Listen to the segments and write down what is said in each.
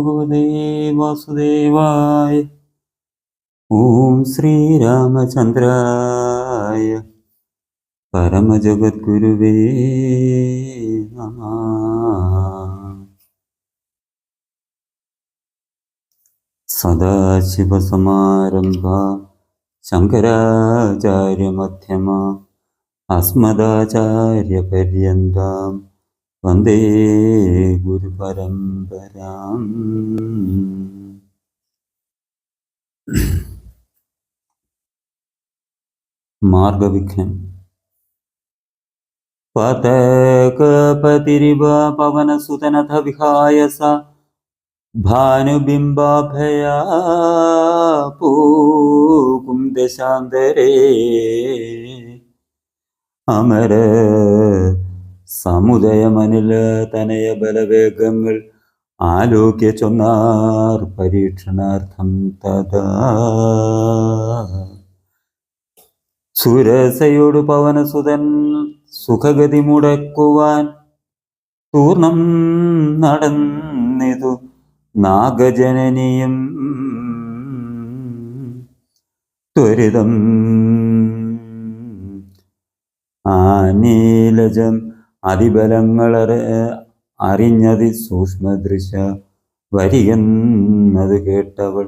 ഭഗവതേ വാസുദേവായ. ഓം ശ്രീരാമചന്ദ്രായ പരമജഗദ്ഗുരുവേ നമഃ. സദാശിവസമാരംഭാം ശങ്കരാചാര്യമധ്യമാം അസ്മദാചാര്യപര്യന്താം വന്ദേ ഗുരുപരമ്പരാം. മാർഗവിഘ്നം. പതകപതിരിവ പവനസുതനഥ വിഹായസ ഭാനുബിംബാഭയാ പൂകും ദശാന്തരേ അമര സമുദയമനില തനയ ബലവേഗങ്ങൾ ആലോക്യ ചൊന്നാർ പരീക്ഷണാർത്ഥം തഥാ. സുരസയോടു പവനസുതൻ സുഖഗതി മുടക്കുവാൻ പൂർണം നടന്നിതു നാഗജനനിയും ത്വരിതം ആനീലജം അതിബലങ്ങൾ അറിഞ്ഞതി സൂക്ഷ്മദൃശ വരിയെന്നത് കേട്ടവൾ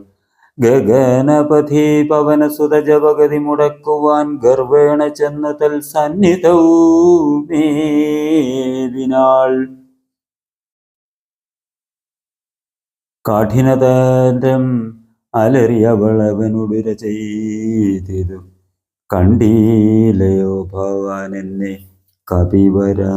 ഗഗനപഥി പവനസുത ജപഗതി മുടക്കുവാൻ ഗർവേണ ചെന്ന് തൽ സന്നിധൗമേവിനാൾ. കാഠിനതരം അലറിയവൾ അവനുടുര ചെയ്തിതു കണ്ടീലയോ ഭവാൻ എന്നെ കപിവരാ.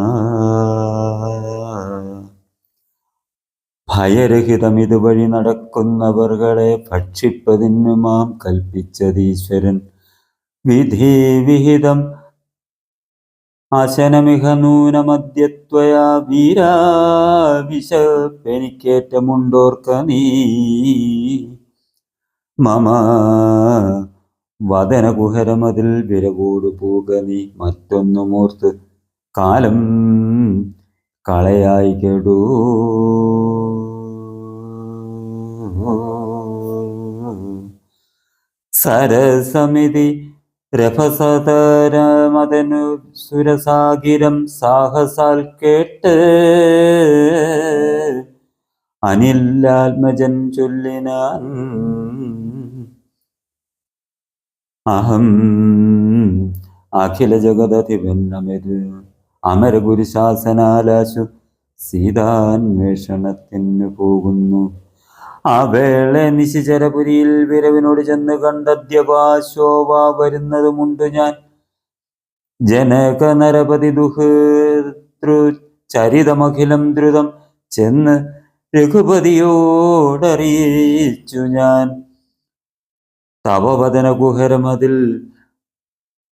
ഭയരഹിതമിതുവഴി നടക്കുന്നവർകളെ ഭക്ഷിപ്പതിനു മാം കൽപ്പിച്ചതീശ്വരൻ വിധിവിഹിതം അശനമിഹ നൂനമദ്യത്വയാ വീരാ. വിശപ്പെനിക്കേറ്റമുണ്ടോർക്ക നീ മമ വദനകുഹരമതിൽ വിരവോടു പൂക നീ. മറ്റൊന്നുമോർത്ത് കാലം കളയായി കെടൂ. സരസമിതി രഭസതരമതനു സുരസാഗിരം സാഹസാൽ കേട്ട് അനിലാത്മജൻ ചൊല്ലിനാൻ അഹം അഖില ജഗദധിപന്നമര് അമര ഗുരുശാസനാലാശു സീതാന്വേഷണത്തിനു പോകുന്നു. ആ വേള നിശിചരപുരിയിൽ വിരവിനോട് ചെന്ന് കണ്ടദ്യപാശോഭ വരുന്നതുമുണ്ട് ഞാൻ. ജനക നരപതി ദുഹൃതൃചരിതമഖിലം ദ്രുതം ചെന്ന് രഘുപതിയോടറിയിച്ചു ഞാൻ. തവവദന കുഹരമതിൽ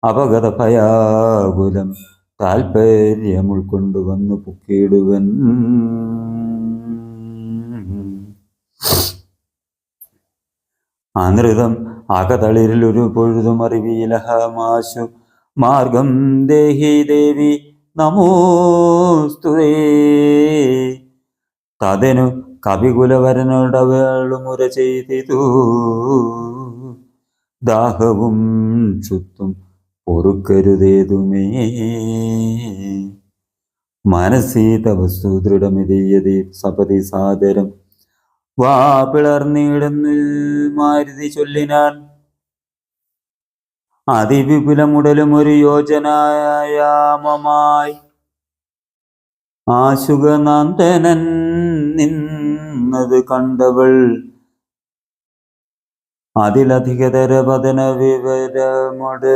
അപഗത ഭയാകുലം താൽപര്യം ഉൾക്കൊണ്ടുവന്നു പുക്കിയിടുവൻ. അനൃതം അകതളിരിൽ ഒരു പൊഴുതും അറിവിലഹമാശു മാർഗം ദേഹി ദേവി നമോസ്തുതേ. തതനു കവികുലവരനോടവളുമുര ചെയ്തിതു ദാഹവും ക്ഷുത്തും പൊറുക്കരുതേതുമേ. മനസീ തവ സുദൃഢമിതീയതി സപതി സാദരം വാ പിളർന്നിടുന്നു മാരുതി ചൊല്ലിനാൻ. അതിവിപുലമുടലും ഒരു യോജനായാമമായി ആശുകനന്ദനൻ നിന്നത് കണ്ടവൾ അതിലധികതര പതന വിവരമോട്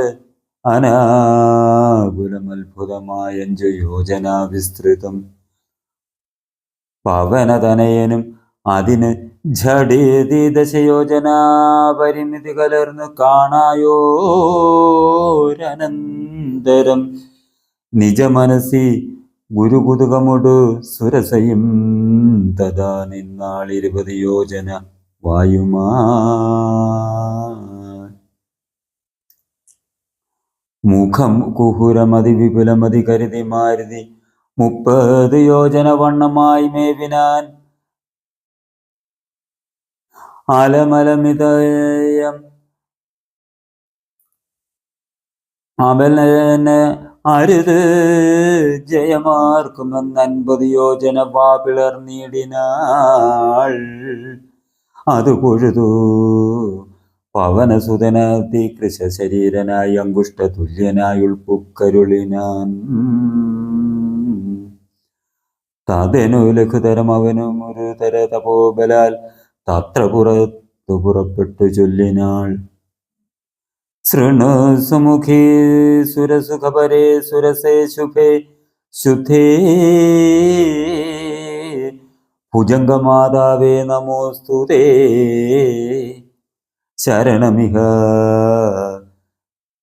അനാകുലമത്ഭുതമായ 5 യോജന വിസ്തൃതം പവനതനയനും അതിന് ഝടേതി ദശയോജന പരിമിതി കലർന്നു കാണായോരനന്തരം നിജമനസി ഗുരുകുതുകമൊടു സുരസയും തഥാ നിന്നാൾ 20 യോജന വായുമാ. മുഖം കുഹുരമതി വിപുലമതി കരുതി മാരുതി 30 യോജന വണ്ണമായി മേവിനാൻ. ആലമലമിതയം അവനെ അരുത് ജയമാർക്കുമെന്ന് 50 യോജന വാപിളർന്നിടിനാൾ. അത് പൊഴുതു പവനസുതനാതി കൃശരീരനായി അങ്കുഷ്ട തുല്യനായി ഉൾപ്പുക്കരുളിനാൻ. തതനു ലഘുതരം അവനും ഒരു തര തപോബലാൽ തത്ര പുറപ്പെട്ടു ചൊല്ലിനാൾ. ശൃണു സുമുഖേ സുരസുഖപരേ സുരസേ ശുഭേ ശുദ്ധേ ഭുജംഗമാതാവേ നമോസ്തുതേ. ശരണമിഹ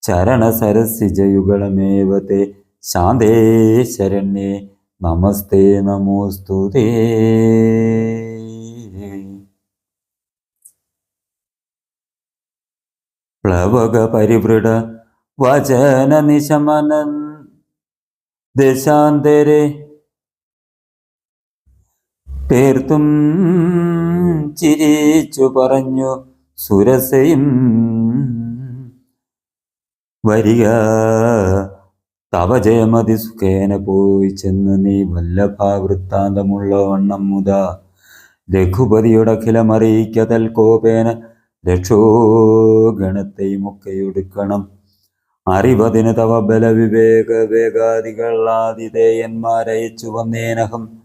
ചരണസരസിജയുഗളമേവത്തെ ശാന്തേ ശരണ്യേ നമസ്തേ നമോസ്തുതേ. പ്ലവക പരിവൃഢ വചന നിശമനൻ ദേശാന്തരെ പേർത്തും ചിരിച്ചു പറഞ്ഞു സുരസയും. വരിക തവ ജയമതി സുഖേന പോയി ചെന്ന് നീ വല്ലഭാവൃത്താന്തമുള്ള വണ്ണം മുതാ രഘുപതിയുടെ അഖിലമറിയിക്കതൽ കോപേന രക്ഷോ ഗണത്തെയുമൊക്കെയൊടുക്കണം. അറിവതിന് തവ ബലവിവേക വേഗാദികൾ ആതിഥേയന്മാരയച്ചു വന്നേനഹം.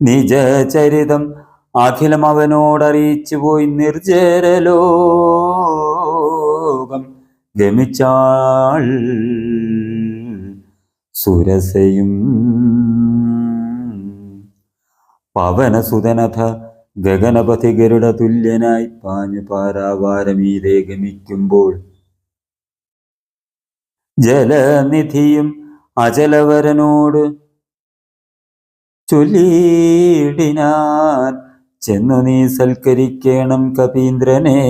നിജചരിതം അഖിലം അവനോടറിയിച്ചു പോയി നിർജ്ജരലോകം ഗമിച്ചാൾ സുരസയും. പവനസുതനഥ ഗഗനപഥി ഗരുഡ തുല്യനായി പാഞ്ഞു പാരാവാരമീതേ ഗമിക്കുമ്പോൾ ജലനിധിയും അചലവരനോട് ചൊല്ലിയിടിനാൻ. ചെന്നു നീ സൽക്കരിക്കേണം കപീന്ദ്രനെ.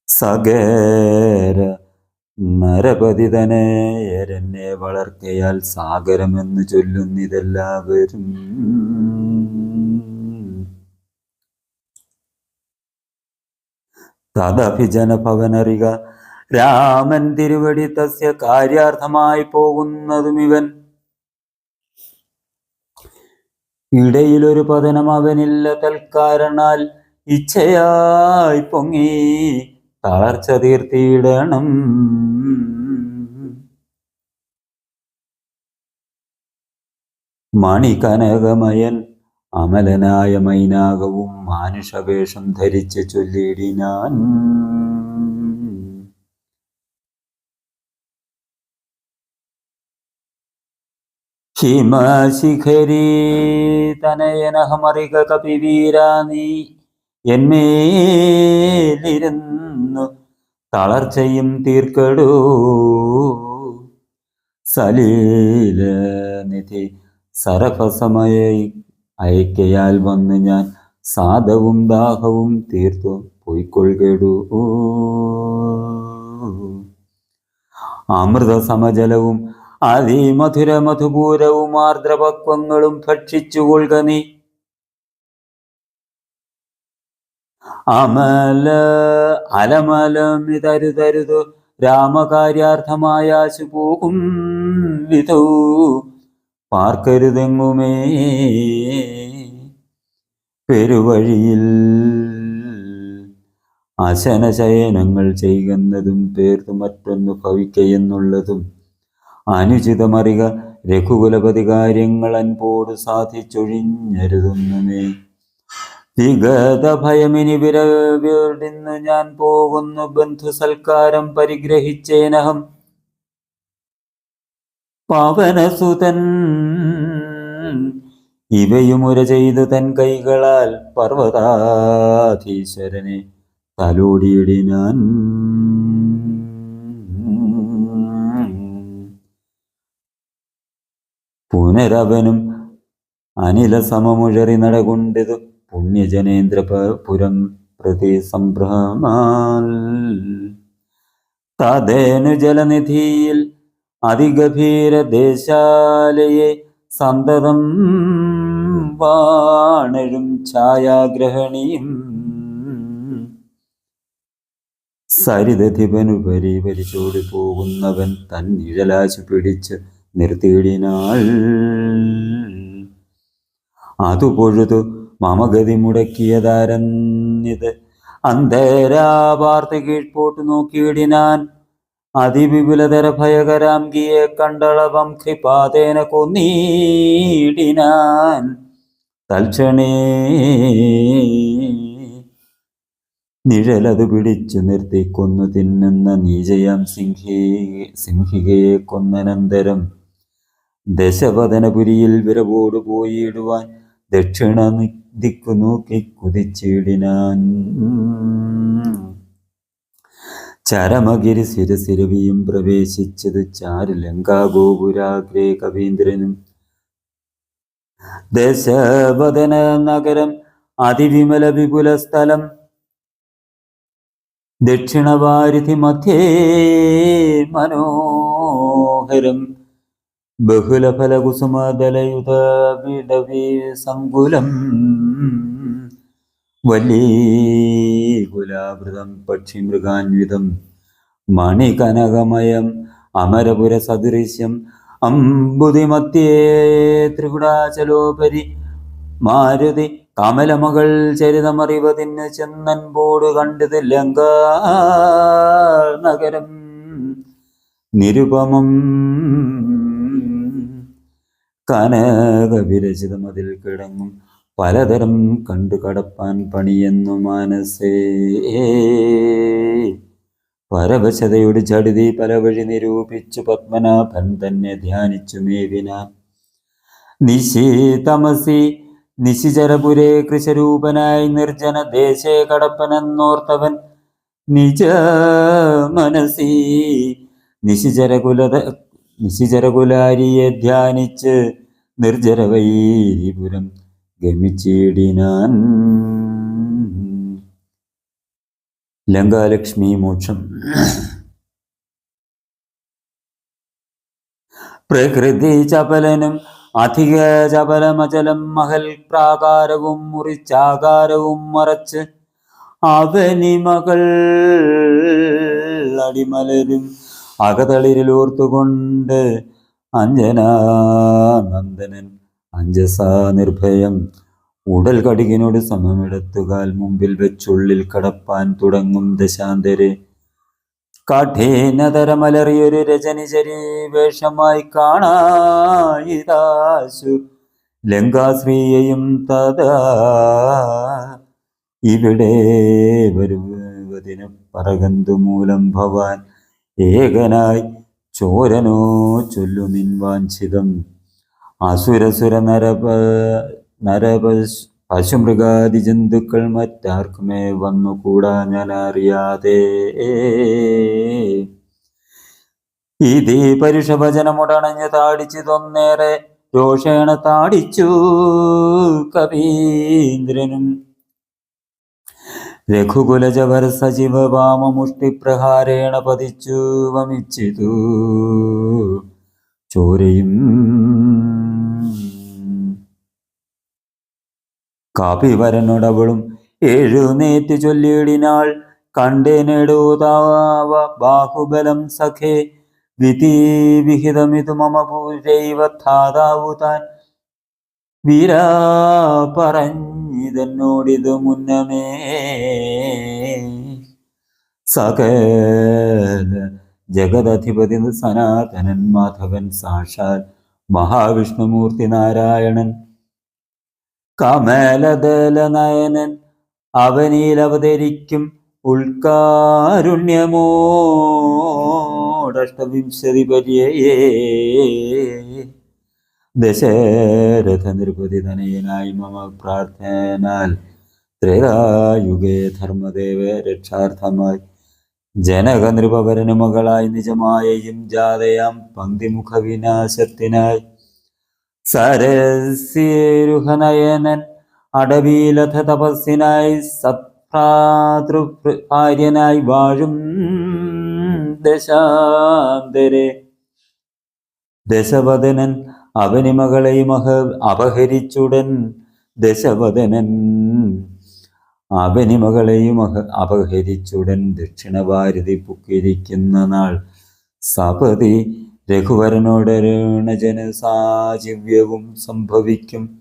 സഗര നരപതിതനേരനെ വളർക്കയാൽ സാഗരമെന്ന് ചൊല്ലുന്നിതെല്ലാവരും. തദഭിജന ഭവനറിക രാമൻ തിരുവടി തസ്യ കാര്യാർത്ഥമായി പോകുന്നതുമിവൻ. ഇടയിലൊരു പതനം അവനില്ല തൽക്കാരണാൽ ഇച്ഛയായി പൊങ്ങി തളർച്ച തീർത്തിയിടണം. മണികനകമയൻ അമലനായ മൈനാകവും മാനുഷവേഷം ധരിച്ച് ചൊല്ലിയിടിനാൻ. ഹിമശിഖരീ തനയനഹമറിക കപിവീരാ നീ എന്മേലിരുന്നു തളർച്ചയും തീർക്കടൂ. സലീലനിധി സരഭസമയ അയക്കയാൽ വന്ന് ഞാൻ സാദവും ദാഹവും തീർത്തു പൊയ്ക്കൊള്ളുകടൂ. അമൃത സമജലവും അതിമധുര മധുപൂരവും ആർദ്രപക്വങ്ങളും ഭക്ഷിച്ചുകൊള്ളുക നീ. അലമലമിതരുതരുതു രാമകാര്യാർത്ഥമായാശു പോകും വിധൗ പാർക്കരുതെങ്ങുമേ. പെരുവഴിയിൽ അശനശയനങ്ങൾ ചെയ്യുന്നതും പേർത്തു മറ്റൊന്നു ഭവിക്കയെന്നുള്ളതും അനുചിതമറിക രഘുകുലപതി കാര്യങ്ങൾ അൻപോട് സാധിച്ചൊഴിഞ്ഞരുതൊന്നുമേ. വിഗത ഭയമിനി വിരവിടുന്നു ഞാൻ പോകുന്നു ബന്ധു സൽക്കാരം പരിഗ്രഹിച്ചേനഹം. പവനസുതൻ ഇവയുമുര ചെയ്തു തൻ കൈകളാൽ പർവ്വതാധീശ്വരനെ തലോടിയിടിനാൻ. പുനരവനും അനില സമമുഴറി നടകൊണ്ടിതു പുണ്യജനേന്ദ്രപുരം പ്രതി സംഭ്രമാൽ. തദേനു ജലനിധിയിൽ അതിഗഭീര ദേശാലയെ സന്തതം വാണഴും ഛായാഗ്രഹണിയും സരിതധിപനുപരി പരിചോടി പോകുന്നവൻ തന്നിഴലാശു പിടിച്ച് നിർത്തിയിടിനാൾ. അതു പൊഴുതു മമഗതി മുടക്കിയതാരന്നിത് അന്തരാപാർത്തി കീഴ്പോട്ട് നോക്കിയിടിനാൻ. അതിവിപുലതര ഭയകരാംഗിയെ കണ്ടളവം കൃപാതേന കൊന്നീടിനാൻ. തൽക്ഷണേ നിഴലതു പിടിച്ചു നിർത്തി കൊന്നു തിന്നുന്ന നീചയാം സിംഹികയെ കൊന്നനന്തരം ദശവദനപുരിയിൽ വിരവോടു പോയിടുവാൻ ദക്ഷിണ ദിക്കു നോക്കി കുതിച്ചിടിനാൻ. ചരമഗിരി ശിരസിരവിയും പ്രവേശിച്ചത് ചാരു ലങ്കാഗോപുരാഗ്രേ കവീന്ദ്രനും. ദശവദന നഗരം അതിവിമല വിപുല സ്ഥലം ദക്ഷിണവാരിധി മധ്യേ മനോഹരം ബഹുലഫലകുസുമദലയുത വിടവി സങ്കുലം വല്ലീകുലാവൃതം പക്ഷിമൃഗാന്വിതം മണികനകമയം അമരപുര സദൃശ്യം അംബുതിമത്യേ ത്രികുടാചലോപരി മാരുതി കമലമകൾ ചരിതമറിവതിന് ചെന്നൻപോട് കണ്ടത് ലങ്കാ നഗരം നിരുപമം കനകവിരചിതമതിൽ കിടങ്ങും പലതരം കണ്ടു കടപ്പാൻ പണിയെന്നു മനസ്സേ. പരവശതയോട് ചടുതി പല വഴി നിരൂപിച്ചു പത്മനാഭൻ തന്നെ ധ്യാനിച്ചു മേവിനാൻ. നിശീതമസി നിശിചരപുരേ കൃശരൂപനായി നിർജ്ജന ദേശേ കടപ്പനെന്നോർത്തവൻ നിജ മനസി നിശിചരകുലാരിയെ ധ്യാനിച്ച് നിർജ്ജരവൈരിപുരം ഗമിച്ചിടിനാൻ. ലങ്കാലക്ഷ്മി മോക്ഷം. പ്രകൃതി ചപലനും അധിക ചപലമചലം മഹൽ പ്രാകാരവും മുറിച്ചാകാരവും മറച്ച് അവനിമകൾ അടിമലരും അകതളിരിലോർത്തുകൊണ്ട് അഞ്ജനാനന്ദനൻ അഞ്ജസാ നിർഭയം ഉടൽ കടുകിനോട് സമമെടുത്തുകാൽ മുമ്പിൽ വെച്ചുള്ളിൽ കടപ്പാൻ തുടങ്ങും ദശാന്തരെ കഠിനതരമലറിയൊരു രജനിചരി വേഷമായി കാണായിതാശു ലങ്കാശ്രീയെയും തഥാ ഇവിടെ വരുവതിന് പറകന്തു മൂലം ഭവാൻ ഏകനായി ചോരനോ ചൊല്ലുമിൻ വാഞ്ചിതം അസുരസുര പശുമൃഗാദി ജന്തുക്കൾ മറ്റാർക്കുമേ വന്നുകൂടാ ഞാൻ അറിയാതെ. ഇതീ പരുഷഭജനമുടണഞ്ഞ് താടിച്ചിതൊന്നേറെ രോഷേണ താടിച്ചു കവീന്ദ്രനും. രഘുകുലജവർ സജീവ വാമമുഷ്ടിപ്രഹാരേണ പതിച്ചു വമിച്ചിതു ചോരയും. കാപിവരനോടവളും എഴുന്നേറ്റ് ചൊല്ലിയിടിനാൾ. കണ്ടേനെടൂതാവ ബാഹുബലം സഖേ വിധിവിഹിതമിതു മമ പൂരൈവ ധാതാവു താൻ. വീരാ പറഞ്ഞിതെന്നോടിതു മുന്നമേ സകല ജഗദധിപതി സനാതനൻ മാധവൻ സാക്ഷാൽ മഹാവിഷ്ണുമൂർത്തി നാരായണൻ കമലദലനയനൻ അവനിൽ അവതരിക്കും ഉൾക്കാരുണ്യമോടഷ്ടവിംശതി പര്യയേ ദശരഥ നൃപതി തനയനായി മമ പ്രാർത്ഥനാൽ ത്രേതായുഗേ ധർമ്മദേവ രക്ഷാർത്ഥമായി ജനക നൃപവരന് മകളായി നിജമായയും ജാതയാം പങ്ക്തിമുഖ വിനാശത്തിനായി സരസ്യരുഹനയനൻ അടവീലഥ തപസ്സിനായി സത്ഭ്രാതൃഭാര്യനായി വാഴും ദശാന്തരെ ദശവദനൻ അവനിമകളെയും അപഹരിച്ചുടൻ ദശവദനൻ അവനിമകളെയും അപഹരിച്ചുടൻ ദക്ഷിണഭാരതി പുക്കിരിക്കുന്ന നാൾ സപതി രഘുവരനോടരുണജന സാജീവ്യവും സംഭവിക്കും.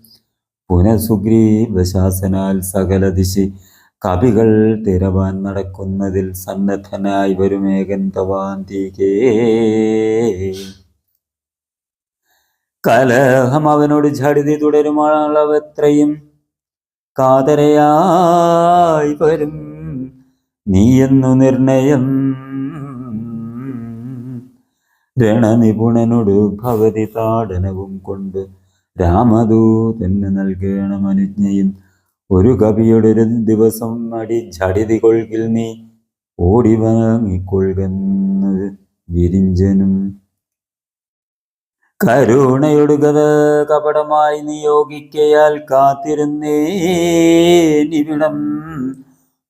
പുനഃസുഗ്രീവശാസനാൽ സകല ദിശി കവികൾ തിരവാൻ നടക്കുന്നതിൽ സന്നദ്ധനായി വരുമേകൻ തവാന്തികേ. കലഹം അവനോട് ഝടിതി തുടരുമാളവത്രയും കാതരയായി വരും നീയെന്നു നിർണയം. രണനിപുണനോട് ഭവതി താടനവും കൊണ്ട് രാമദൂതന് നൽകണം അനുജ്ഞയും. ഒരു കവിയോടൊരു ദിവസം അടി ഝടിതി കൊൾകിൽ നീ ഓടി വാങ്ങിക്കൊള്ളുന്നു വിരിഞ്ചനും. കരുണയൊടു ഗത കപടമായി നിയോഗിക്കയാൽ കാത്തിരുന്നേനിവിടം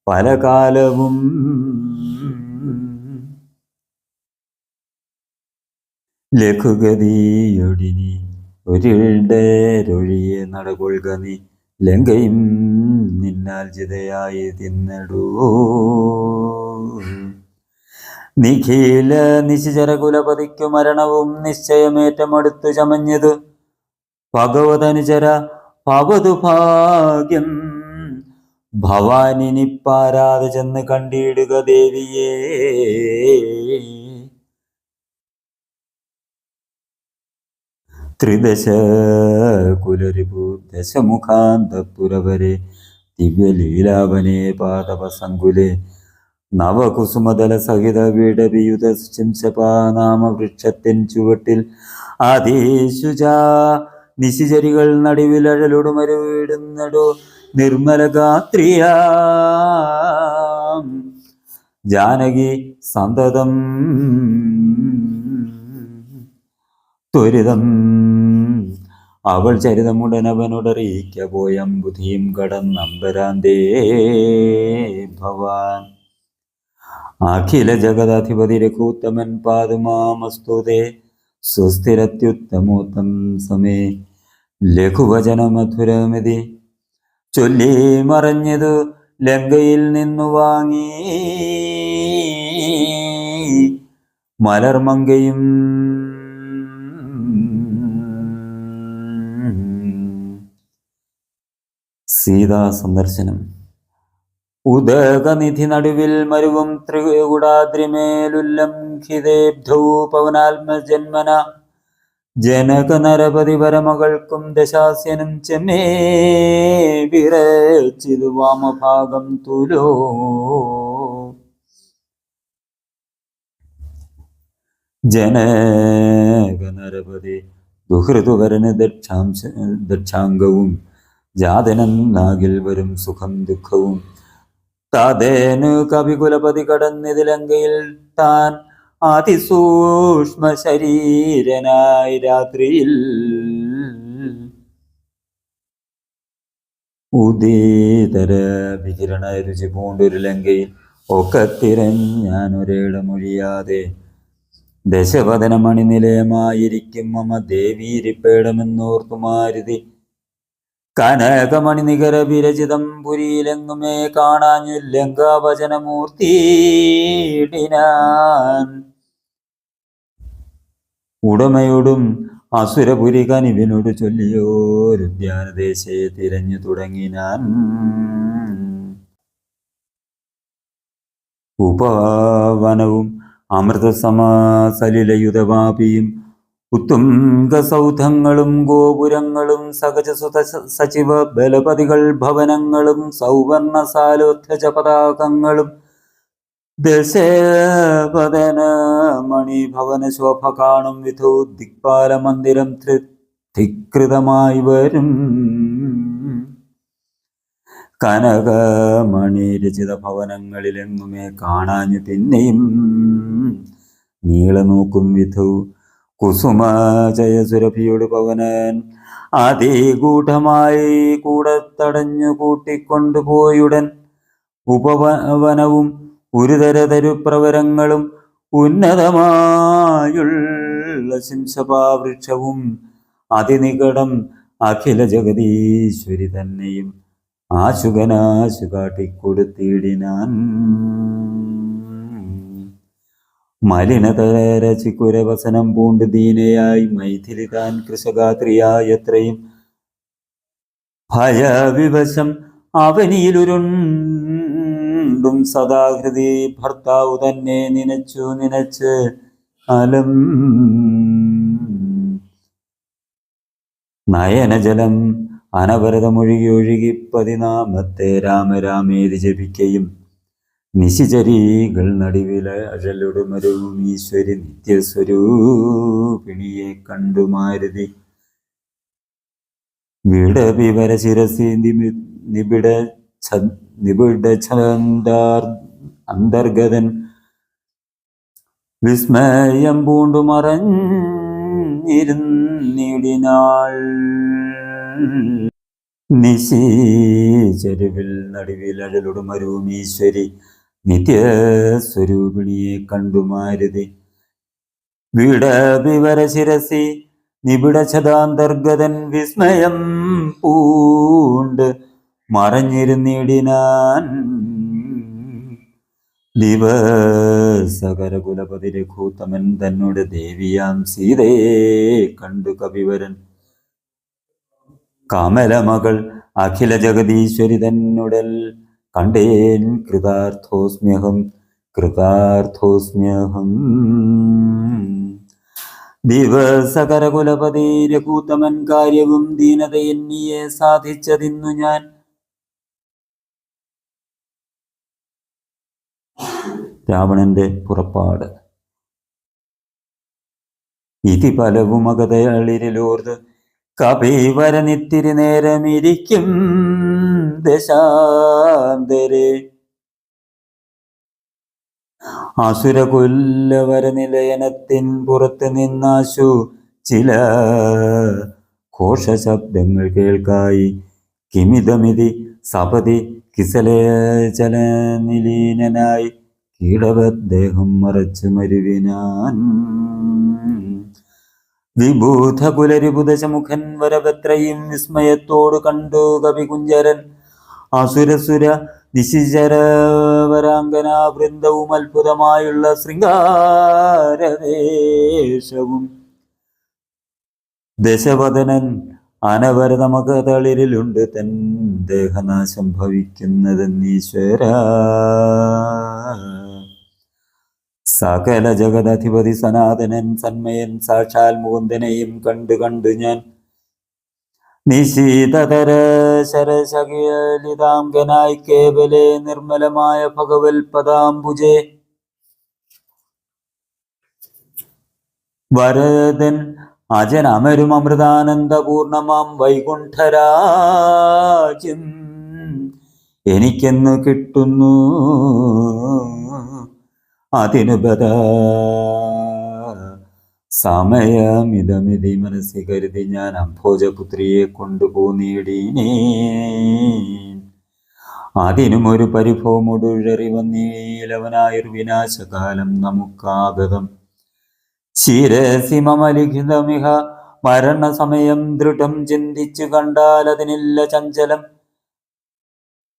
പല കാലവും. ലഘുഗതിയൊടിനി ഒരിടരൊഴിയെ നടകൊള്ളുക നീ ലങ്കയും നിന്നാൽ ജിതയായി തിന്നടൂ. നിഖില നിശിചരകുലപതിക്കു മരണവും നിശ്ചയമേറ്റമടുത്തു ചമഞ്ഞതു. ഭഗവതനുചര ഭവതു ഭാഗ്യം ഭവാനിനി പാരാതെ ചെന്ന് കണ്ടിടുക ദേവിയേ. ത്രിദശ കുലരിപു ദശമുഖാന്തപുരവരെ ദിവ്യലീലാവനേ പാദവസങ്കുലേ നവകുസുമതല സഹിത വിടവിയുത ശിംശപാനാമവൃക്ഷത്തിൻ ചുവട്ടിൽ ആദിശുച നിശിചരികൾ നടുവിലഴലൊടുമരുവിടുന്നടോ നിർമ്മല ഗാത്രിയാം ജാനകി സന്തതം ത്വരിതം അവൾ ചരിതമുടനവനോടറിയിക്ക പോയമ്പുധിയും കടന്നമ്പരാന്തേ ഭവാൻ. അഖില ജഗദധിപതി രഘൂത്തമൻ പാതുമാമസ്തുതേ സുസ്ഥിരത്യുത്തമോത്തം സമേ. ലഘുവചന മധുരമിതി ചൊല്ലി മറഞ്ഞതു ലങ്കയിൽ നിന്നു വാങ്ങി മലർമങ്കയും. സീതാ സന്ദർശനം. ഉദകനിധി നടുവിൽ മരുവും ത്രികുടാദ്രിമേലുല്ലംഘിതേബ്ധൗ പവനാത്മജന്മന ജനക നരപതി പരമകൾക്കും ദശാസ്യനും ചെമ്മേ വിരച്ചിതു വാമഭാഗം തുലോ. ജനക നരപതി ദുഹൃതുവരന് ദക്ഷാംഗവും ജാതനം നാകിൽ വരും സുഖം ദുഃഖവും. താതേനു കവികുലപതി കടന്നിതിലങ്കയിൽ താൻ അതിസൂക്ഷ്മ ശരീരനായി രാത്രിയിൽ ഉദീതര വികിരണ രുചി പൂണ്ടൊരു ലങ്കയിൽ ഒക്കെ തിരഞ്ഞാനൊരിടമൊഴിയാതെ ദശവദന മണിനിലയമായിരിക്കും മമ ദേവീരിപ്പേടമെന്നോർത്തു മാരുതി. കനകമണി നികര വിരചിതം പുരിയിലെങ്ങുമേ കാണാഞ്ഞു ലങ്കാവചനമൂർത്തിയിടിനാൻ. ഉടമയോടും അസുരപുരി കനിവിനോട് ചൊല്ലിയോരുദ്യാനദേശയെ തിരഞ്ഞു തുടങ്ങിനാൻ. ഉപവനവും അമൃതസമസലിലയുധവാപിയും ഉത്തുംഗസൗധങ്ങളും ഗോപുരങ്ങളും സഹജസുത സചിവ ബലപതികൾ ഭവനങ്ങളും സൗവർണസാലോത്ഥജ പതാകങ്ങളും ദശവദന മണിഭവന ശോഭ കാണും വിധോ ദിക്പാല മന്ദിരം ധികൃതമായി വരും. കനകമണി രചിത ഭവനങ്ങളിലെങ്ങുമേ കാണാഞ്ഞു പിന്നെയും നീളനോക്കും വിധൗ കുസുമജയസുരഭിയോട് പവനൻ അതിഗൂഢമായി കൂടത്തടഞ്ഞു കൂട്ടിക്കൊണ്ടുപോയുടൻ. ഉപവനവും ഒരുതര തരുപ്രവരങ്ങളും ഉന്നതമായുള്ള ശിംശപാവൃക്ഷവും അതിനികടം അഖില ജഗദീശ്വരി തന്നെയും ആശുകനാശു കാട്ടിക്കൊടുത്തിടിനാൻ. മലിനതരചിക്കുരവസനം പൂണ്ട് ദീനയായി മൈഥിലി താൻ കൃശഗാത്രിയായത്രയും ഭയവിവശം അവനിയിലുരുണ്ടും സദാഹൃതി ഭർത്താവു തന്നെ നനച്ച് അലം നയനജലം അനവരതമൊഴുകി 14 രാമരാമേതി ജപിക്കയും നിശിചരീകൾ നടുവില അഴലൊടുമരവും ഈശ്വരി നിത്യസ്വരൂപിണിയെ കണ്ടു മാരുതി വിടവിവര ശിരസി അന്തർഗതൻ വിസ്മയം പൂണ്ടു മറഞ്ഞിരുന്നിടിനാൾ. നിശീചരുവിൽ നടുവിൽ അഴലൊടുമരവും ഈശ്വരി നിത്യസ്വരൂപിണിയെ കണ്ടു മാരുതി വിടവിവര ശിരസി നിബിഡഛദാന്തർഗതൻ വിസ്മയം പൂണ്ട് മറഞ്ഞിരുന്നിടിനാൻ. ദിവസകരകുലപതി രഘൂത്തമൻ തന്നോട് ദേവിയാം സീതയെ കണ്ടു കവിവരൻ കമലമകൾ അഖില ജഗദീശ്വരി തന്നുടൽ കണ്ടേൻ കൃതാർത്ഥോസ്മ്യഹം. ദിവസകരകുലപതി രഘൂത്തമൻ കാര്യവും ദീനതയെന്നിയെ സാധിച്ചതിന്നു ഞാൻ. രാവണന്റെ പുറപ്പാട്. ഇതി പലവും അകതയളിരിലോർത്ത് കപിവരനിത്തിരി നേരമിരിക്കും ദശാന്തരെ അസുരകുല്ലവരനിലയനത്തിൻ പുറത്ത് നിന്നാശു ചില ഘോഷശബ്ദങ്ങൾ കേൾക്കായി. കിമിതമിതി സപതി കിസലചലനിലീനനായി കീടവദ്ദേഹം മറച്ചു മരുവിനാൻ. വിഭൂതകുലരിപുദശമുഖൻ വരഭത്രയും വിസ്മയത്തോടു കണ്ടു കവികുഞ്ചരൻ അസുരസുര നിശിചരവരാംഗന വൃന്ദവും അത്ഭുതമായുള്ള ശൃംഗാരവേഷവും. ദശവദനൻ അനവരതമകതളിരിലുണ്ട് തൻ ദേഹനാശം ഭവിക്കുന്നതെന്നീശ്വര. സകല ജഗദധിപതി സനാതനൻ സന്മയൻ സാക്ഷാൽ മുകുന്ദനെയും കണ്ടു ഞാൻ. നിശീതതര ശരശകിലിതാംഗനായി കേവലേ നിർമ്മലമായ ഭഗവൽ പദാംബുജേ വരദൻ അജനമരും അമൃതാനന്ദപൂർണമാം വൈകുണ്ഠരാജ്യം എനിക്കെന്നു കിട്ടുന്നു. അതിനുപത സമയമിതമിതി മനസ്സി കരുതി ഞാൻ അംഭോജപുത്രിയെ കൊണ്ടുപോന്നിടീനേ. അതിനുമൊരു പരിഭവമൊടുഴറി വന്നീലവനായൊരു വിനാശകാലം നമുക്കാഗതം. ശിരസിമലിഖിതമിഹ മരണസമയം ദൃഢം ചിന്തിച്ചു കണ്ടാൽ അതിനില്ല ചഞ്ചലം.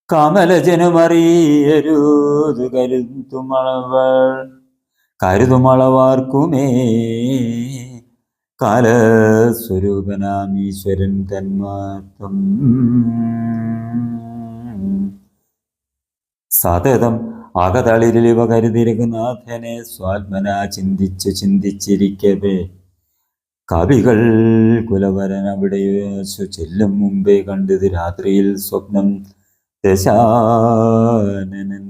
കമലജനുമറിയരുതു കരുതുമളവാർക്കുമേ കാലസ്വരൂപനാം ഈശ്വരൻ തന്മാത്രം. സതതം അകതളിരിലിവ കരുതിരഘുനാഥനെ സ്വാത്മന ചിന്തിച്ചിരിക്കവേ കവികൾ കുലവരൻ അവിടെ ചെല്ലും മുമ്പേ കണ്ടത് രാത്രിയിൽ സ്വപ്നം ദശാനനൻ.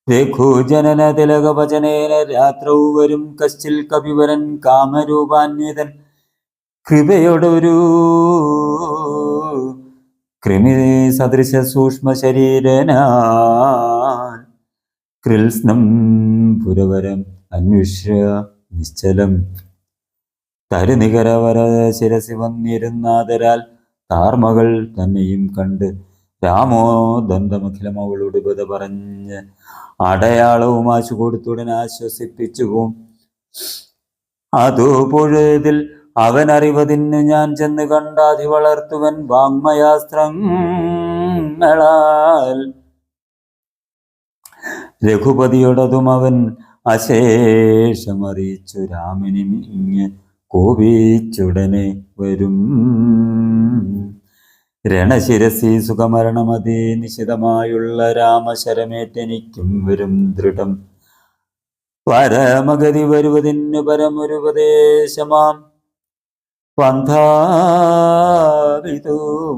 രഘുജനന തിലകവചനേന രാത്രൗ വരും കശ്ചിൽ കവിവരൻ കാമരൂപാന്വിതൻ കൃപയോടൊരു കൃമി സദൃശ സൂക്ഷ്മ ശരീരനാൽ കൃത്സ്നം പുരവരം അന്വേഷ്യ നിശ്ചലം തരുനികരവര ശിരസി വന്നിരുന്നാതരാൽ താർമകൾ തന്നെയും കണ്ട് രാമോ ദന്തമഖിലം അവളോട് ബത പറഞ്ഞ് അടയാളവും ആശു കൊടുത്തുടൻ ആശ്വസിപ്പിച്ചു. അതു പൊഴുതിൽ അവൻ അറിവതിന് ഞാൻ ചെന്ന് കണ്ടാതി വളർത്തുവൻ വാങ്മയാസ്ത്രങ്ങളാൽ. രഘുപതിയോടതും അവൻ അശേഷമറിയിച്ചു. രാമനി ഇങ്ങ് കോപിച്ചുടനെ വരും. രണശിരസി സുഖമരണമതി നിശിതമായുള്ള രാമശരമേറ്റെനിക്കും വരും ദൃഢം. പരമഗതി വരുവതിന് പരമൊരുപദേശമാം പന്ഥാവിതു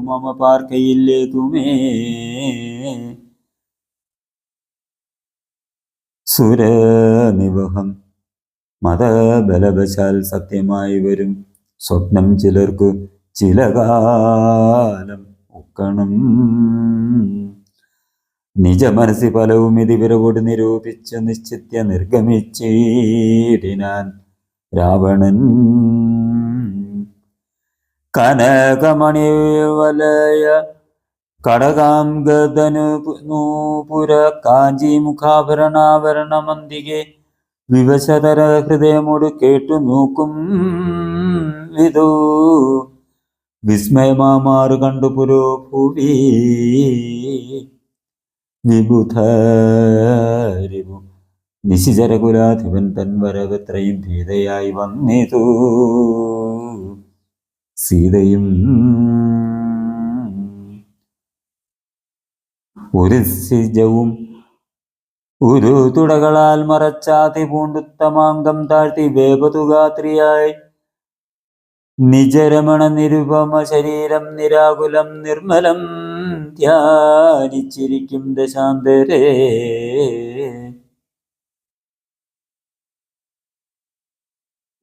മമ പാർക്കയില്ലേതുമേ. സുരനിവഹം മതബലവശാൽ സത്യമായി വരും സ്വപ്നം ചിലർക്കു ചില കാലം ഒക്കണം. നിജ മനസ്സി ഫലവും ഇതിവരോട് നിരൂപിച്ച് നിശ്ചിത്യ നിർഗമിച്ചിടിനാൻ രാവണൻ. കനകമണി വലയ കടകാംഗതനു നൂപുര കാഞ്ചി മുഖാഭരണാഭരണമന്തികെ വിവശതര ഹൃദയമോട് കേട്ടു നോക്കും വിധു വിസ്മയമാറു കണ്ടു പുരോഭൂവി. വിബുധരിവു നിശിചരകുലാധിപൻ തൻ വരവത്രയും ഭീതയായി വന്നിതു. സീതയും ഒരു സിജവും ഒരു തുടകളാൽ മറച്ചാതി പൂണ്ടുത്തമാംഗം താഴ്ത്തി വേപതുഗാത്രിയായി നിജരമണ നിരുപമ ശരീരം നിരാകുലം നിർമ്മലം ധ്യാനിച്ചിരിക്കും ദശാന്തരേ.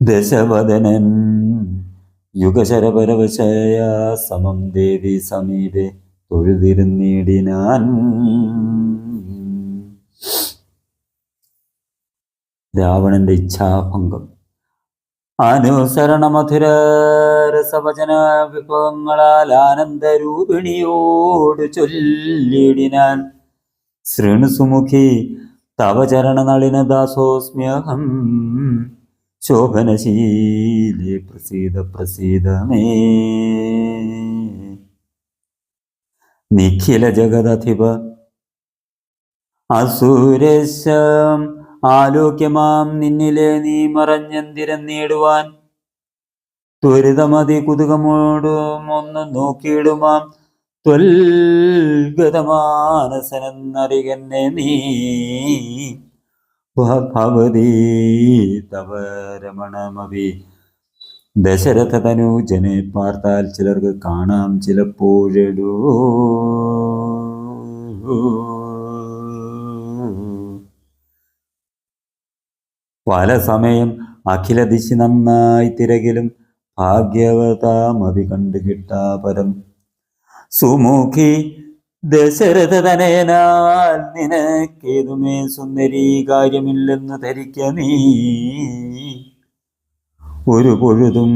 ദശവദനൻ യുഗശരപരവശയ സമം ദേവി സമീപെ തൊഴുതിരുന്നിടിനാൻ. രാവണന്റെ ഇച്ഛാഭംഗം. അനുസരണ മധുര രസവചന വിഭവങ്ങളാൽ ആനന്ദരൂപിണിയോട് ചൊല്ലിടിനാൻ. ശൃണുസുമുഖി തവ ചരണനളിന ദാസോസ്മ്യഹം ശോഭനശീലേ പ്രസീദ പ്രസീദമേ. നിഖില ജഗദധിപ അസുരശം ആലോക്യമാം നിന്നിലെ നീ മറഞ്ഞെന്തിരന്നിടുവാൻ ത്വരിതമതി കുതുകമോടും ഒന്ന് നോക്കിയിടുമാം ത്വൽഗതമാനസനെന്നറികന്നെ നീ. ഭവതി തവ രമണമവി ദശരഥ തനൂജനെ പാർത്താൽ ചിലർക്ക് കാണാം ചിലപ്പോഴെടൂ. പല സമയം അഖില ദിശി നന്നായി തിരകിലും ഭാഗ്യവതാമവി കണ്ടു കിട്ടാപരം. സുമുഖി ദശരഥ തനയനാൽ നിനക്കേതുമേ സുന്ദരീ കാര്യമില്ലെന്ന് ധരിക്ക നീ. ഒരു പൊഴുതും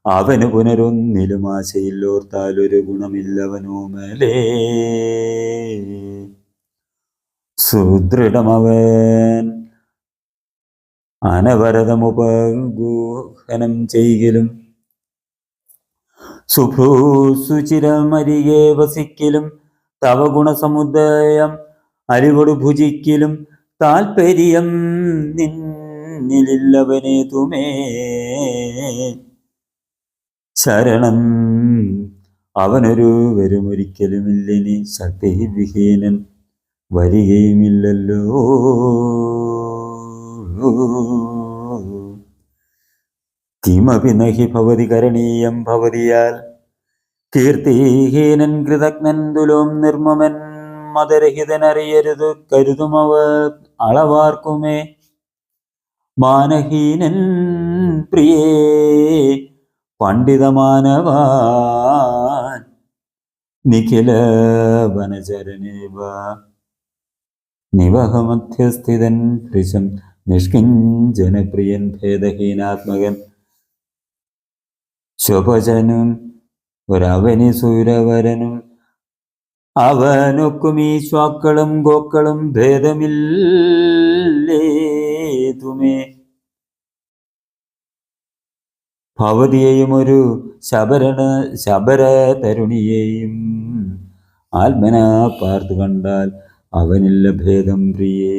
അവന് പുനരൊന്നിലും ആശയില്ലോർത്താൽ ഒരു ഗുണമില്ലവനോമലേ. സുദൃഢമവൻ അനവരതമുപഗൂഹനം ചെയ്യലും സുഭ്രൂസുചിരമരികെ വസിക്കലും തവ ഗുണസമുദയം അരിവൊടു ഭുജിക്കലും താൽപര്യം നിന്നിലില്ലവനെ തുമേ. ശരണം അവനൊരു വരുമൊരിക്കലുമില്ലിനി ശക്തി വിഹീനൻ വരികയുമില്ലല്ലോ. കിമപി നഹി ഭവതി കരണീയം ഭവതിയാൽ കീർത്തിഹീനൻ കൃതജ്ഞൻ തുലോം നിർമ്മമൻ മതരഹിതനറിയരുത് കരുതുമവ അളവാർക്കുമേ. മാനഹീനൻ പ്രിയേ പണ്ഡിതമാനവാൻ നിഖില വനചരനേവ നിവഹമധ്യസ്ഥിതൻ ഹൃശം നിഷ്കിഞ്ചനപ്രിയൻ ഭേദഹീനാത്മകൻ ശോഭജനും ഒരവനി സൂരവരനും അവനൊക്കുമീ ശ്വാക്കളും ഗോക്കളും ഭേദമില്ലേതുമേ. ഭവതിയെയും ഒരു ശബര തരുണിയെയും ആത്മന പാർത്തു കണ്ടാൽ അവനില്ല ഭേദം പ്രിയേ.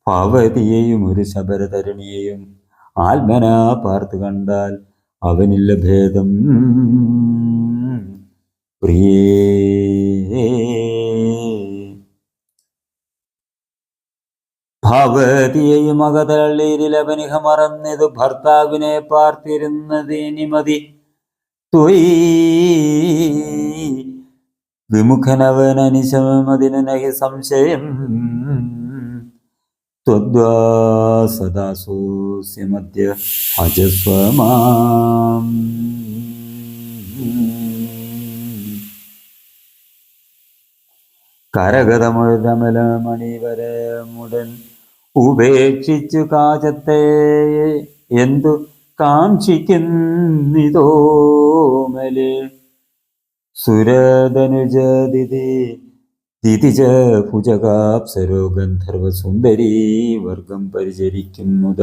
ഭവതിയെയും ഒരു ശബര തരുണിയെയും ആത്മന പാർത്തു കണ്ടാൽ അവനില്ല ഭേദം പ്രിയേ. ഭവതിയെയും അകതള്ളിരിലവനിഹ മറന്നിതു ഭർത്താവിനെ പാർത്തിരുന്നതിനിമതി ത്വയി വിമുഖനവനനിശമതിനു നഹി സംശയം ത്വദ്വാ സദാസോസ്യമദ്യ ഭജസ്വമാം. കരഗതമണിവരമുടൻ ഉപേക്ഷിച്ചു കാചത്തെ എന്തു കാക്ഷിക്കുന്നിതോമലെ സുരതനുജതിഥിജ ഭുജകാപ്സരോ ഗന്ധർവസുന്ദരീ വർഗം പരിചരിക്കുന്നുത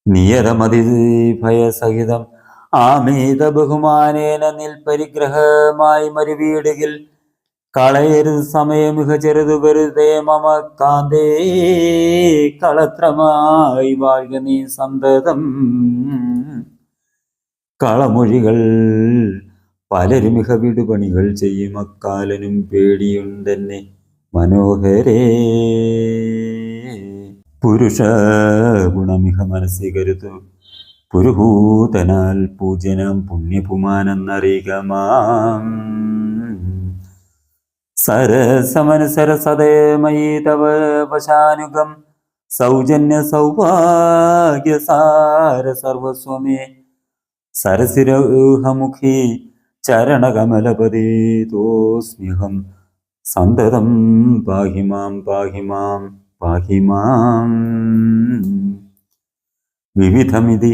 നിയതമതിഭയസഹിതം ആമീത ബഹുമാനേന നിൽപരിഗ്രഹമായി മരുവീടുകിൽ കളയരുത് സമയമിഹ ചെറുതു വെറുതെ മമ കാന്തേ കളത്രമായി വാഴ്ക നീ സന്തതം. കളമൊഴികൾ പലരുമിഹ വിടുപണികൾ ചെയ്യും അക്കാലനും പേടിയുണ്ടെന്നെ മനോഹരേ. പുരുഷ ഗുണമിഹ മനസ്സി കരുതു പുരുഹൂതനാൽ പൂജനം പുണ്യപുമാനെന്നറിയുക മാം. സരസമനുസരസതേമയീ തവ വശാനുഗം സൗജന്യ സൗഭാഗ്യസാര സർവസ്വമേ സരസിരൂഹമുഖി ചരണകമലപതിതോസ്മ്യഹം സന്തതം പാഹി മാം പാഹി മാം പാഹി മാം. വിവിധമിതി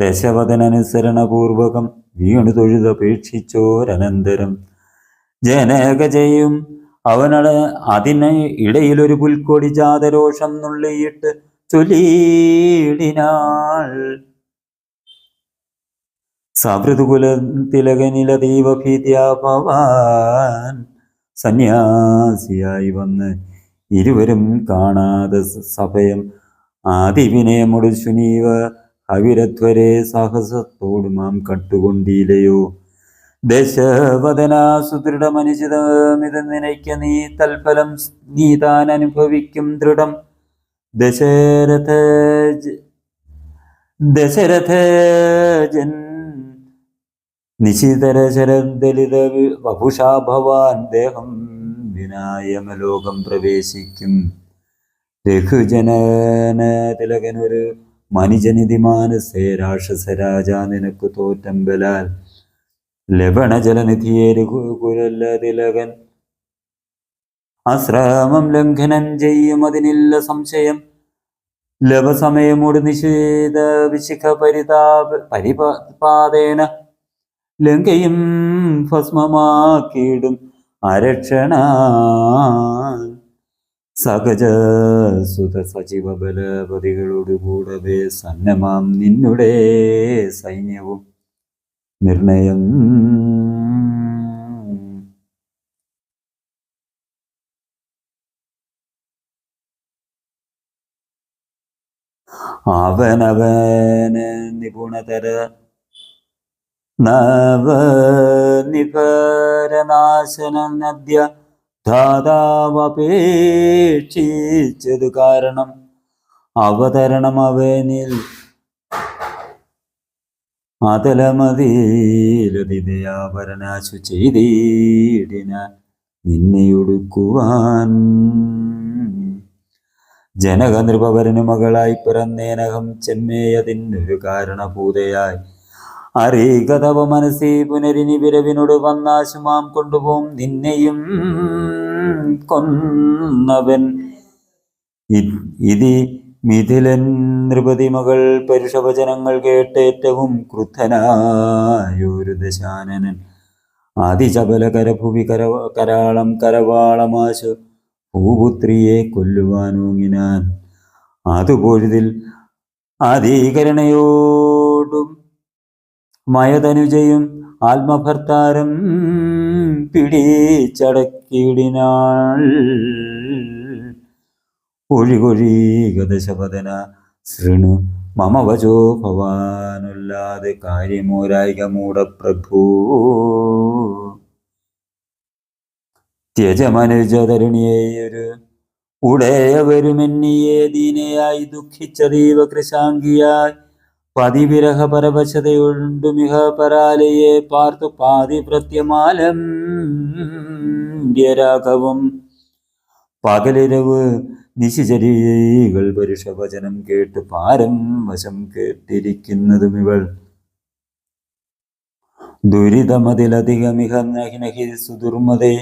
ദശവദനനുസരണപൂർവകം വീണു തൊഴുതപേക്ഷിച്ചോരനന്തരം ജനകജയും അവനട് അതിന് ഇടയിലൊരു പുൽക്കൊടി ജാതരോഷം നുള്ളിയിട്ട് ചൊല്ലിയിടിനാൾ. സവൃതുകുലതിലകനിലതീവ ഭീത്യാ ഭവാൻ സന്യാസിയായി വന്ന് ഇരുവരും കാണാതെ സഭയം ആദിവിനയമൊടു ശുനീവ ഹവിരധ്വരെ സാഹസത്തോടു മാം കട്ടുകൊണ്ടില്ലയോ. ദശവദനാ സുദൃഢമനുചിതമിത് നിനയ്ക്ക നീ തൽഫലം നീ താൻ അനുഭവിക്കും ദൃഢം. ദശരഥജൻ നിശിതര ശരദലിത വപുഷാ ഭവാൻ ദേഹം വിനായമലോകം പ്രവേശിക്കും. രഘുജനന തിലകനൊരു മനുജനിധി മാനസേ രാക്ഷസരാജാ നിനക്കു തോറ്റമ്പലാൽ ലവണജലനിധിയെ രഘുകുല തിലകൻ ആശ്രമം ലംഘനം ചെയ്യും അതിനില്ല സംശയം. ലവസമയമോട് നിഷേധ വിശിഖ പരിപാദേന ലങ്കയും ഭസ്മമാക്കിയിടും അരക്ഷണ. സഹജ സുത സജീവ ബലപതികളോടുകൂടവേ സന്നമാം നിന്നുടെ സൈന്യവും നിർണയം. അവനവന് നിപുണതര നവനിഭരനാശനം നദ്യ ധാതാവപേക്ഷിച്ചതു കാരണം അവതരണം അവനിൽ അതലമതിലതിദയാപരനാശു ചെയ്തിടിന നിന്നെയൊടുക്കുവാൻ. ജനക നൃപവരനു മകളായി പിറന്നേനകം ചെമ്മേയതിനൊരു കാരണഭൂതയായി അറികതവ മനസ്സി പുനരിനി വിരവിനോട് വന്നാശുമാം കൊണ്ടുപോം. നിന്നെയും കൊന്നവൻ ഇതി മിഥിലൻ നൃപതി മകൾ പരുഷവചനങ്ങൾ കേട്ടേറ്റവും ക്രുദ്ധനായൊരു ദശാനനൻ ആദിചപല കരഭുവി കരാളം കരവാളമാശു ഭൂപുത്രിയെ കൊല്ലുവാനൂങ്ങിനാൻ. അതുപൊഴുതിൽ ആദീകരണയോടും മയതനുജയും ആത്മഭർത്താരം പിടിച്ചടക്കിയിടിനാൾ. ഒഴികൊഴീകദശപദന ശൃണു മമ വചോ ഭവാനുല്ലാതെ കാര്യമോരായിക മൂഢപ്രഭൂ. ത്യജമനുജതരുണിയേയൊരു ഉടയവരുമെന്നിയെ ദീനയായി ദുഃഖിച്ച ദൈവകൃശാംഗിയായി പതിവിരഹ പരവശതയുണ്ടു മിഹ പരാലയെ പാർത്തു പാതി പ്രത്യമാലം രാഘവം. പകലിരവ് നിശിചരികൾ പരുഷവചനം കേട്ട് പാരം വശം കേട്ടിരിക്കുന്നതും ഇവൾ. ദുരിതമതിലധികമിഹ നഹി സുദുർമതേ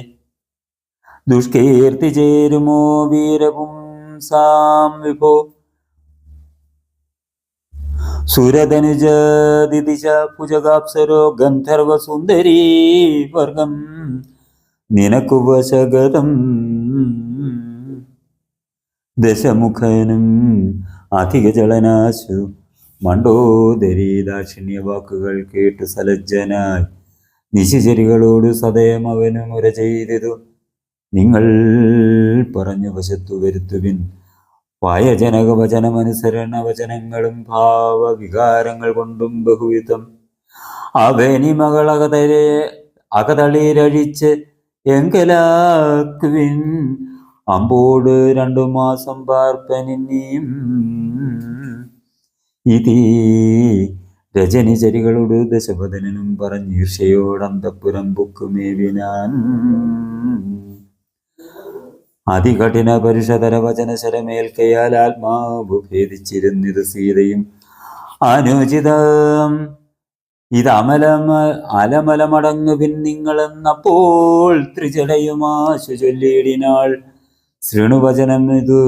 ദുഷ്കീർത്തി ചേരുമോ വീരവും സാം വിഭോ. സുരധനുജദിദിശ ഭുജഗാപ്സരോ ഗന്ധർവ സുന്ദരീ വർഗം നിനക്കു വശഗതം. ദശമുഖനും അധിക ജളനാശു മണ്ഡോദരി ദാക്ഷിണ്യ വാക്കുകൾ കേട്ടു സലജ്ജനായി നിശിചരികളോട് സദയം അവനു മുര ചെയ്തു. നിങ്ങൾ പറഞ്ഞു വശത്തു വരുത്തുവിൻ വായജനക വചനമനുസരണ വചനങ്ങളും ഭാവവികാരങ്ങൾ കൊണ്ടും ബഹുവിധം. അവനി അകതളിരഴിച്ച് എങ്കലാക്കുവിൻ അമ്പോട് 2 മാസം പാർപ്പനിയും. ഇതീ രജനിചരികളോട് ദശപഥനും പറഞ്ഞീർഷയോടന്തപുരം ബുക്കുമേവിനാൻ. അതികഠിന പരുഷതര വചന ശരമേൽക്കയാൽ ആത്മാവ് ഭേദിച്ചിരുന്നിത് സീതയും അനുചിതം. ഇത് അലമലമടങ്ങുവിൻ നിങ്ങളെന്നപ്പോൾ ത്രിജടയുമാശു ചൊല്ലിയിടിനാൾ. ശൃണുവചനം ഇതു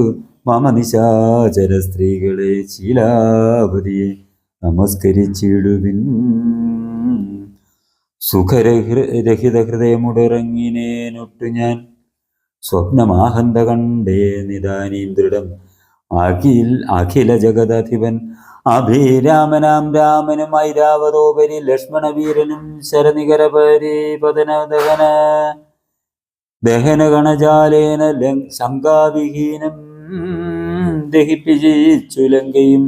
മമ നിശാചര സ്ത്രീകളെ ശീലാവതിയെ നമസ്കരിച്ചിടുവിൻ. സുഖരഹിത ഹൃദയമുടറങ്ങിനേനൊട്ടു ഞാൻ സ്വപ്നമാഹന്ത കണ്ടേ നിദാനീം ദൃഢം. അഖില ജഗദധിപൻ അഭിരാമനാം രാമനും ഐരാവതോപരി ലക്ഷ്മണവീരനും ശരനികര പരിപതന ദഹനഗണജാലേന ശങ്കാവിഹീനം ദഹിപ്പിച്ചു ലങ്കയും.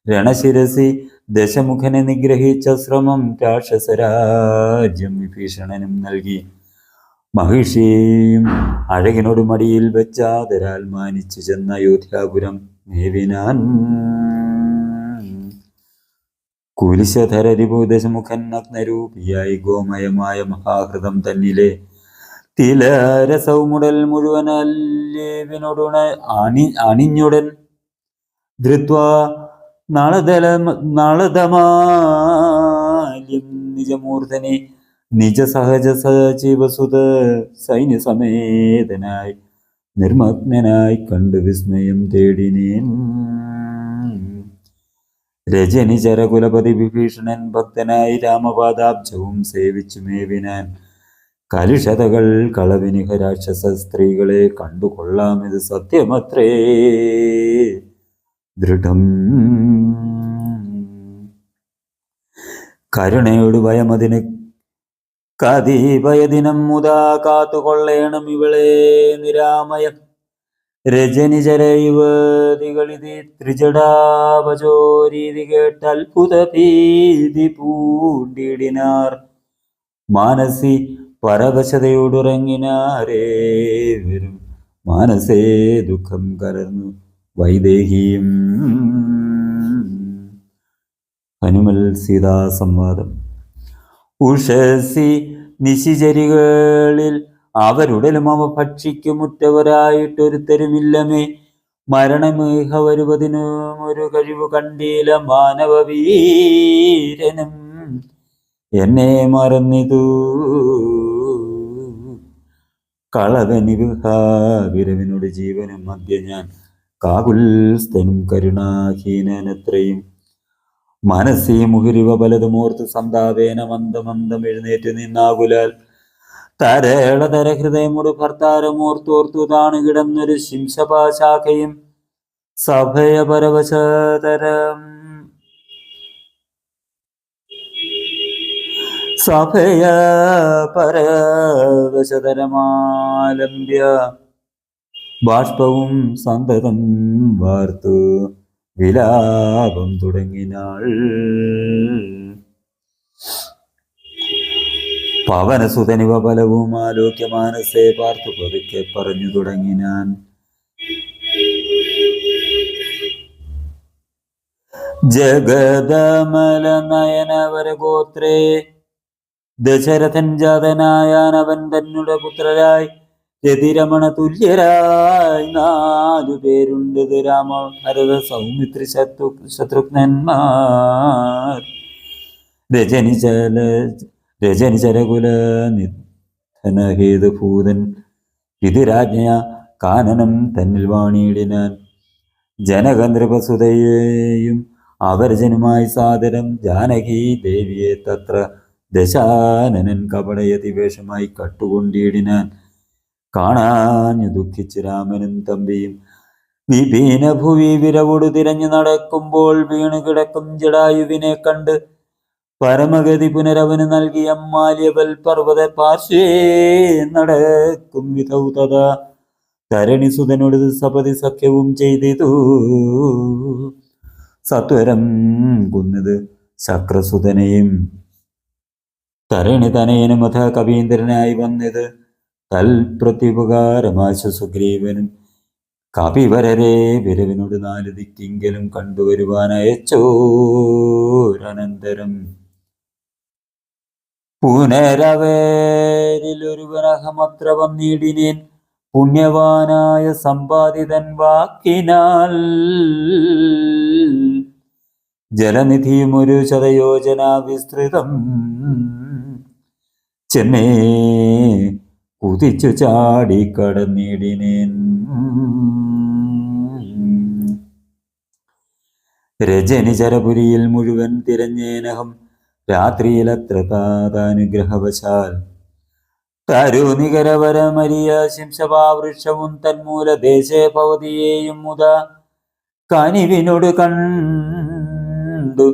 രണശിരസി ദശമുഖനെ നിഗ്രഹിച്ച ശ്രമം രാക്ഷസരാജ്യം വിഭീഷണനും നൽകി. മഹിഷിയെയും അഴകിനോട് മടിയിൽ വെച്ചാതരാൽ മാനിച്ചു ചെന്ന അയോധ്യാപുരം മേവിനാൻ. കുലിശധരരിപു ദശമുഖൻ നഗ്നരൂപിയായി ഗോമയമായ മഹാഹൃതം തന്നിലെ തിലരസൗമുടൽ മുഴുവൻ അല്ലേവിനോടുണ അണിഞ്ഞുടൻ ധൃത്വാ നളതമാല്യം നിജമൂർധനെ നിജസഹജ സജീവസുത സൈന്യസമേതനായി നിർമ്മഗ്നായി കണ്ടു വിസ്മയം തേടിനേൻ. രജനി ചരകുലപതി വിഭീഷണൻ ഭക്തനായി രാമപാദാബ്ജവും സേവിച്ചു മേവിനാൻ. കലുഷതകൾ കളവിനിഹ രാക്ഷസ സ്ത്രീകളെ കണ്ടുകൊള്ളാം ഇത് സത്യമത്രേ ദൃഢം. കരുണയോട് ഭയമതിന് കതിഭയദിനം മുതാ കാത്തുകൊള്ളേണം ഇവളെ നിരാമയം. രജനിചര യുവതികളിതി ത്രിജടാപചോരീതി കേട്ട് അത്ഭുത ഭീതി പൂണ്ടിടിനാർ. മാനസി പരവശതയോടുറങ്ങിനാരേവരും മാനസേ ദുഃഖം കലർന്നു വൈദേഹിയും. ഹനുമൽ സീതാ സംവാദം. ഉഷസി നിശിചരികളിൽ അവരുടലും അവ ഭക്ഷിക്കുമുറ്റവരായിട്ടൊരുത്തരുമില്ലമേ. മരണമേഹ വരുവതിനും ഒരു കഴിവ് കണ്ടീല മാനവവീരനും എന്നെ മറന്നിതു. കളവനിവിഹാവിരവിനോട് ജീവനും മധ്യ ഞാൻ കാകുൽസ്ഥനും കരുണാഹീനത്രയും. മനസ്സീ മുഹുരിവ പലതുമോർത്ത് സന്താപേന മന്ദമന്ദം എഴുന്നേറ്റ് നിന്നാകുലാൽ തരളതര ഹൃദയമോട് ഭർത്താരമോർത്തോർത്തു താണു കിടന്നൊരു ശിംശപാശാഖയും സഭയപരവശതരം സഭയപരവശതരമാലംബ്യ ബാഷ്പവും സന്തതം വാർത്തു വിലാപം തുടങ്ങിനാൾ. പവനസുതനിവ ഫലവും ആലോക്യ മാനസേ പാർത്തു പതുക്കെ പറഞ്ഞു തുടങ്ങിനാൻ. ജഗദമല നയനവരഗോത്രേ ദശരഥൻ ജാതനായാനവൻ തന്നുടെ പുത്രരായി രതിരമണ തുല്യരായി 4 പേരുണ്ട്. രാമ ഭരത സൗമിത്രി ശത്രുഘ്നന്മാർ. രജനിചരകുല നിധനഹേതുഭൂതൻ വിധിരാജ്ഞ കാനനം തന്നിൽ വാണിയിടിനാൻ. ജനകനൃപസുതയെയും അവർജനുമായി സാദരം ജാനകി ദേവിയെ തത്ര ദശാനനൻ കപടയതിവേഷമായി കട്ടുകൊണ്ടിടിനാൻ. കാണാഞ്ഞു ദുഃഖിച്ച് രാമനും തമ്പിയും വിപീന ഭുവി വിരവോടു തിരഞ്ഞു നടക്കുമ്പോൾ വീണു കിടക്കും ജടായുവിനെ കണ്ട് പരമഗതി പുനരവന് നൽകിയ മാല്യവൽ പർവ്വത പാർശ്വേ നടക്കും വിധൗ തഥാ തരണിസുതനോട് സപതി സഖ്യവും ചെയ്തിതു. സത്വരം കുന്നത് ശക്രസുതനെയും തരണി തനയനും അഥ കവീന്ദ്രനായി വന്നത് തൽപ്രത്യുപകാരമാശ സുഗ്രീവനും കപിവരരെ വിരവിനോട് 4 ദിക്കിങ്കലും കണ്ടുവരുവാനയച്ചോരനന്തരം പുനരവേരിലൊരുവനഹമത്ര വന്നിടിനേൻ. പുണ്യവാനായ സമ്പാദിതൻ വാക്കിനാൽ ജലനിധിയും ഒരു ശതയോജന വിസ്തൃതം ചെന്നേ കുതിച്ചു ചാടിക്കടന്നിടിനേൻ. രജനിചരപുരിയിൽ മുഴുവൻ തിരഞ്ഞേനഹം രാത്രിയിലത്ര താതാനുഗ്രഹവശാൽ. തരുനികരവരമരിയ ശിംശപാവൃക്ഷവും തന്മൂല ദേശേ ഭവതിയെയും മുത കനിവിനോട് കണ്ടു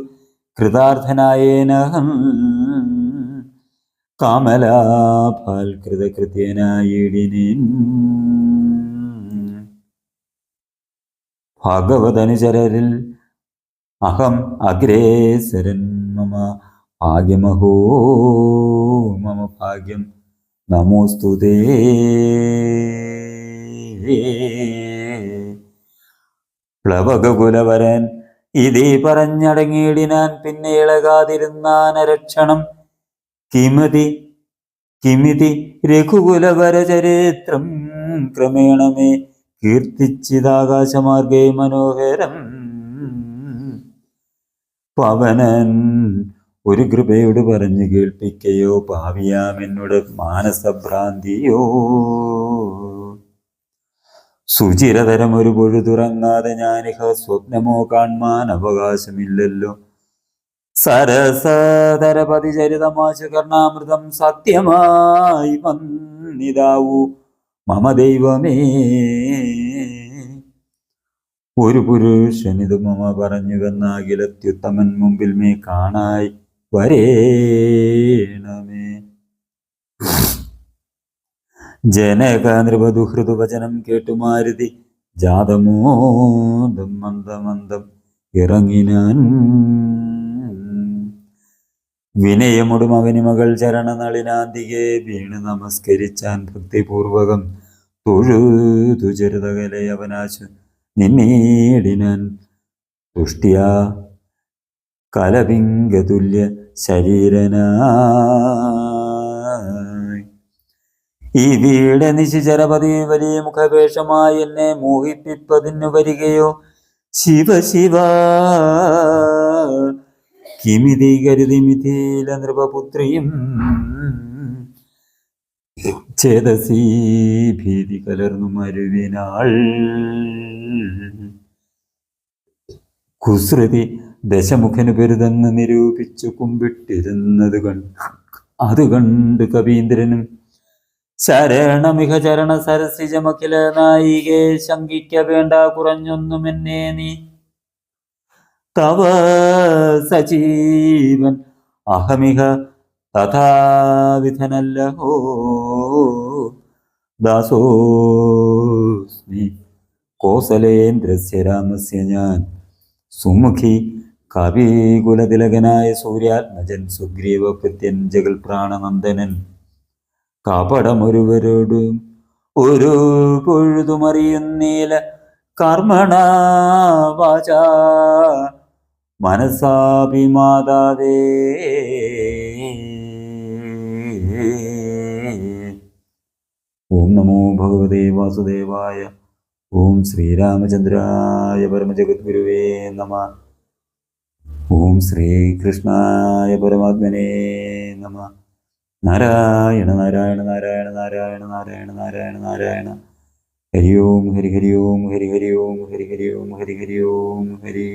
കൃതാർത്ഥനായേനഹം കമലാഫാൽ കൃതകൃത്യനായിടിനേൻ. ഭഗവതനുചരരിൽ അഹം അഗ്രേസരൻ മമ ഭാഗ്യമഹോ മമ ഭാഗ്യം നമോസ്തുതേ. പ്ലവകുലവരൻ ഇതേ പറഞ്ഞടങ്ങിയിടിനാൻ. പിന്നെ ഇളകാതിരുന്നാനരക്ഷണം കിമിതി രഘുകുലവര ചരിത്രം ക്രമേണമേ കീർത്തിച്ചിതാകാശമാർഗേ മനോഹരം. പവനൻ ഒരു കൃപയോട് പറഞ്ഞു കേൾപ്പിക്കയോ പാവിയാമെന്നോട് മാനസഭ്രാന്തിയോ. സുചിരതരം ഒരു പൊഴുതുറങ്ങാതെ ഞാനിഹ സ്വപ്നമോ കാൺമാൻ അവകാശമില്ലല്ലോ. സരസതരപതിചരിതമാശു കർണാമൃതം സത്യമായി വന്നിതാവൂ മമ ദൈവമേ. ഒരു പുരുഷനിത് മമ പറഞ്ഞുവെന്നാകിലത്യുത്തമൻ മുമ്പിൽ മേ കാണായി വരേണമേ. ജനക നൃപദുഹൃദുവചനം കേട്ടു മാരുതി ജാതമോദം മന്ദമന്ദം ഇറങ്ങിനാൻ. വിനയമൊടും അവനി മകൾ ചരണനളിനാന്തികെ വീണ് നമസ്കരിച്ചാൻ ഭക്തിപൂർവകം. തൊഴുതു ചെറുതകലെ അവനാശു നിന്നീടിനാൻ. തുഷ്ടിയാ കലപിംഗതുല്യ ശരീരനായി. ഈ വീട് നിശിചരപതി വലിയ മുഖവേഷമായി എന്നെ മോഹിപ്പിപ്പതിനു വരികയോ. ശിവ ശിവ കിമിതി കരുതി മിഥില നൃപപുത്രിയും ചേതസീ ഭീതി കലർന്നു മരുവിനാൾ. കുസൃതി ദശമുഖന് പെരുതെന്ന് നിരൂപിച്ചു കുമ്പിട്ടിരുന്നത് അത് കണ്ട് കവീന്ദ്രനും ശരണമിക ചരണ സരസിജമഖില നായികെ ശങ്കിക്ക വേണ്ട കുറഞ്ഞൊന്നും എന്നെ നീ തവ സജീവൻ അഹമിക തഥാവിധനല്ലഹോ ദാസോസ്മി കോസലേന്ദ്രസ്യ രാമസ്യ ഞാൻ സുമുഖി കവികുലതിലകനായ സൂര്യാത്മജൻ സുഗ്രീവപുത്യൻ ജഗൽ പ്രാണനന്ദനൻ കാപടമൊരുവരോടും ഒരു പൊഴുതുമറിയുന്നീല കർമ്മണ വാച മനസാപി മാതാവേ. ഓം നമോ ഭഗവതേ വാസുദേവായ. ഓം ശ്രീരാമചന്ദ്രായ പരമജഗദ്ഗുരുവേ നമഃ. ഓം ശ്രീകൃഷ്ണായ പരമാത്മനേ നമഃ. നാരായണ നാരായണ നാരായണ നാരായണ നാരായണ നാരായണ നാരായണ. ഹരി ഓം ഹരി ഹരി ഓം ഹരി ഹരി ഓം ഹരി ഹരി ഓം ഹരി ഹരി ഓം ഹരി.